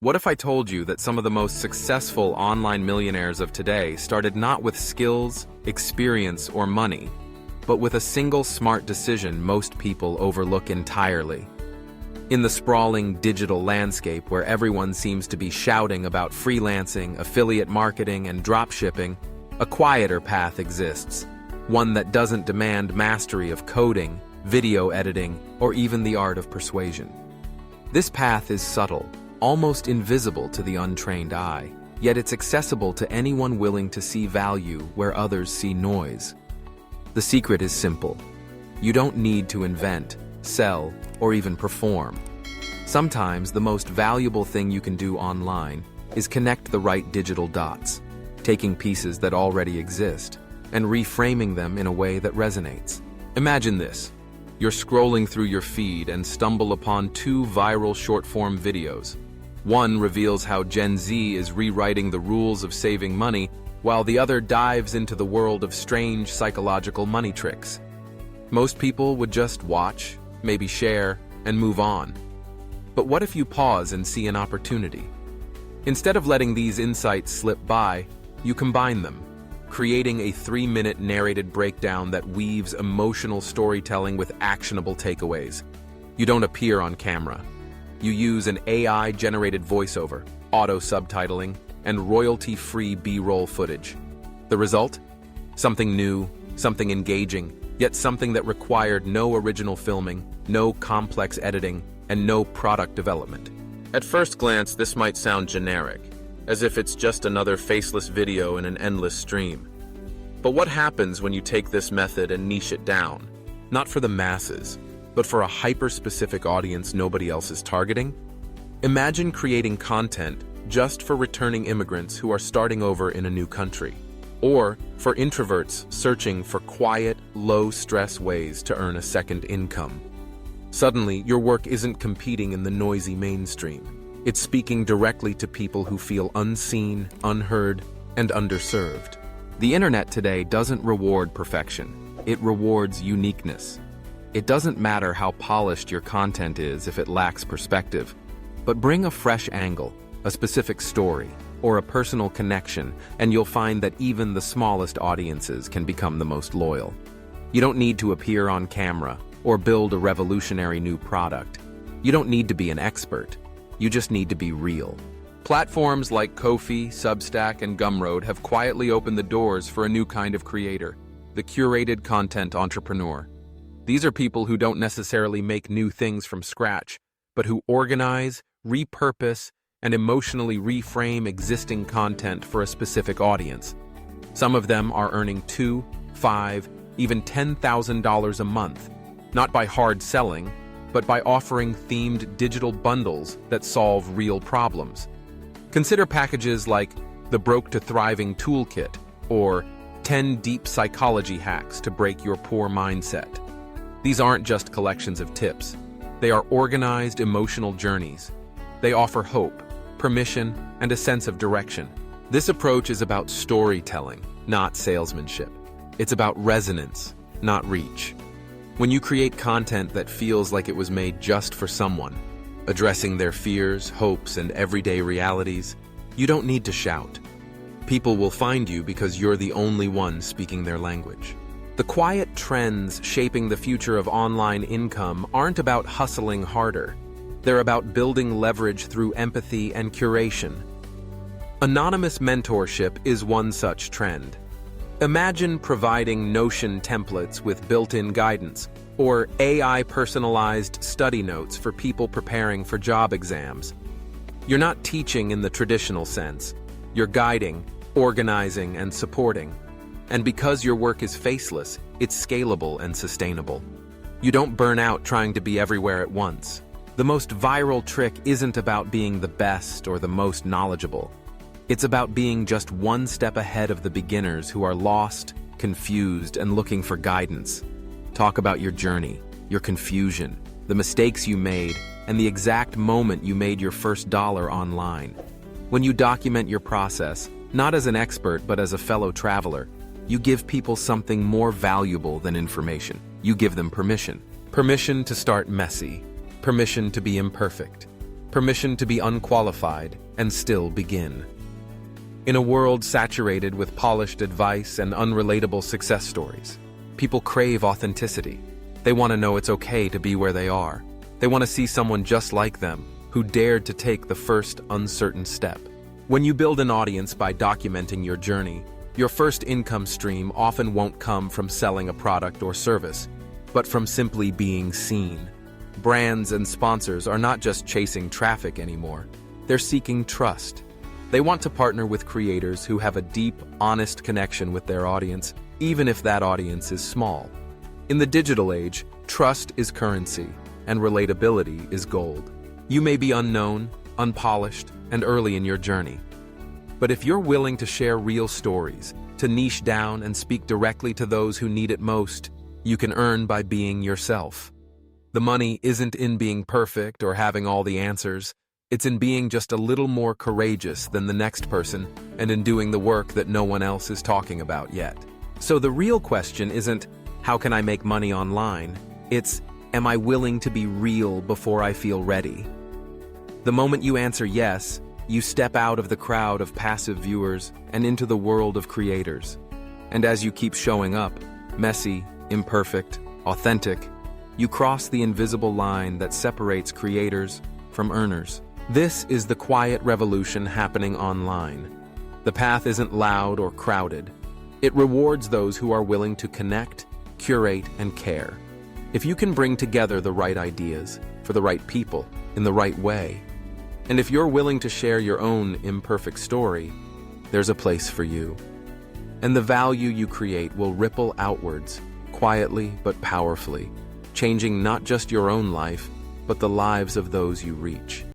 What if I told you that some of the most successful online millionaires of today started not with skills, experience, or money, but with a single smart decision most people overlook entirely? In the sprawling digital landscape where everyone seems to be shouting about freelancing, affiliate marketing, and dropshipping, a quieter path exists, one that doesn't demand mastery of coding, video editing, or even the art of persuasion. This path is subtle, almost invisible to the untrained eye, yet it's accessible to anyone willing to see value where others see noise. The secret is simple. You don't need to invent, sell, or even perform. Sometimes the most valuable thing you can do online is connect the right digital dots, taking pieces that already exist and reframing them in a way that resonates. Imagine this. You're scrolling through your feed and stumble upon two viral short-form videos. One reveals how Gen Z is rewriting the rules of saving money, while the other dives into the world of strange psychological money tricks. Most people would just watch, maybe share, and move on. But what if you pause and see an opportunity? Instead of letting these insights slip by, you combine them, creating a 3-minute narrated breakdown that weaves emotional storytelling with actionable takeaways. You don't appear on camera. You use an AI-generated voiceover, auto-subtitling, and royalty-free B-roll footage. The result? Something new, something engaging, yet something that required no original filming, no complex editing, and no product development. At first glance, this might sound generic, as if it's just another faceless video in an endless stream. But what happens when you take this method and niche it down? Not for the masses, but for a hyper-specific audience nobody else is targeting? Imagine creating content just for returning immigrants who are starting over in a new country, or for introverts searching for quiet, low-stress ways to earn a second income. Suddenly, your work isn't competing in the noisy mainstream. It's speaking directly to people who feel unseen, unheard, and underserved. The internet today doesn't reward perfection. It rewards uniqueness. It doesn't matter how polished your content is if it lacks perspective, but bring a fresh angle, a specific story, or a personal connection, and you'll find that even the smallest audiences can become the most loyal. You don't need to appear on camera or build a revolutionary new product. You don't need to be an expert. You just need to be real. Platforms like Ko-fi, Substack, and Gumroad have quietly opened the doors for a new kind of creator, the curated content entrepreneur. These are people who don't necessarily make new things from scratch, but who organize, repurpose, and emotionally reframe existing content for a specific audience. Some of them are earning $2, $5, even $10,000 a month, not by hard selling, but by offering themed digital bundles that solve real problems. Consider packages like the Broke to Thriving Toolkit or 10 Deep Psychology Hacks to Break Your Poor Mindset. These aren't just collections of tips. They are organized emotional journeys. They offer hope, permission, and a sense of direction. This approach is about storytelling, not salesmanship. It's about resonance, not reach. When you create content that feels like it was made just for someone, addressing their fears, hopes, and everyday realities, you don't need to shout. People will find you because you're the only one speaking their language. The quiet trends shaping the future of online income aren't about hustling harder. They're about building leverage through empathy and curation. Anonymous mentorship is one such trend. Imagine providing Notion templates with built-in guidance, or AI-personalized study notes for people preparing for job exams. You're not teaching in the traditional sense. You're guiding, organizing, and supporting. And because your work is faceless, it's scalable and sustainable. You don't burn out trying to be everywhere at once. The most viral trick isn't about being the best or the most knowledgeable. It's about being just one step ahead of the beginners who are lost, confused, and looking for guidance. Talk about your journey, your confusion, the mistakes you made, and the exact moment you made your first dollar online. When you document your process, not as an expert but as a fellow traveler, you give people something more valuable than information. You give them permission. Permission to start messy. Permission to be imperfect. permission to be unqualified and still begin. In a world saturated with polished advice and unrelatable success stories, people crave authenticity. They want to know it's okay to be where they are. They want to see someone just like them who dared to take the first uncertain step. When you build an audience by documenting your journey, your first income stream often won't come from selling a product or service, but from simply being seen. Brands and sponsors are not just chasing traffic anymore. They're seeking trust. They want to partner with creators who have a deep, honest connection with their audience, even if that audience is small. In the digital age, trust is currency, and relatability is gold. You may be unknown, unpolished, and early in your journey. But if you're willing to share real stories, to niche down and speak directly to those who need it most, you can earn by being yourself. The money isn't in being perfect or having all the answers. It's in being just a little more courageous than the next person and in doing the work that no one else is talking about yet. So the real question isn't, how can I make money online? It's, am I willing to be real before I feel ready? The moment you answer yes, you step out of the crowd of passive viewers and into the world of creators. And as you keep showing up, messy, imperfect, authentic, you cross the invisible line that separates creators from earners. This is the quiet revolution happening online. The path isn't loud or crowded. It rewards those who are willing to connect, curate, and care. If you can bring together the right ideas for the right people in the right way, and if you're willing to share your own imperfect story, there's a place for you. And the value you create will ripple outwards, quietly but powerfully, changing not just your own life, but the lives of those you reach.